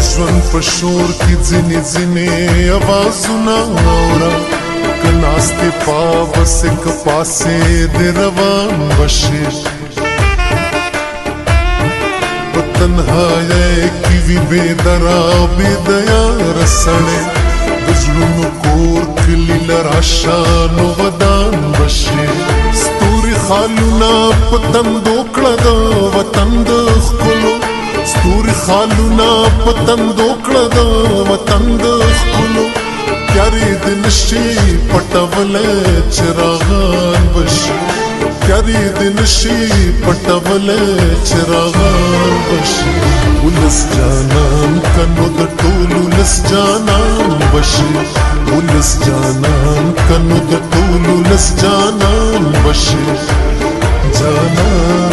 ژوند په شور کې ځینې ځینې اوازونه اورا که ناستې پاوسې که پاسې دې روان بشې په تنهایۍ کې وي بې درا بې دیاره سړی د زړونو کور کلي له راشه نو ودان بشې ستوري خالونه په تندو کړه د وطن د ښکلو ستوري خالونه په تندو کړه د وطن د ښکلو پیارې دې نشي پټولی چراغان بشي پیارې دې نشي پټولی چراغان بشي ولس جانان کنو د ټول ولس جانان بشي ولس جانان کنو د ټول ولس جانان بشي جانان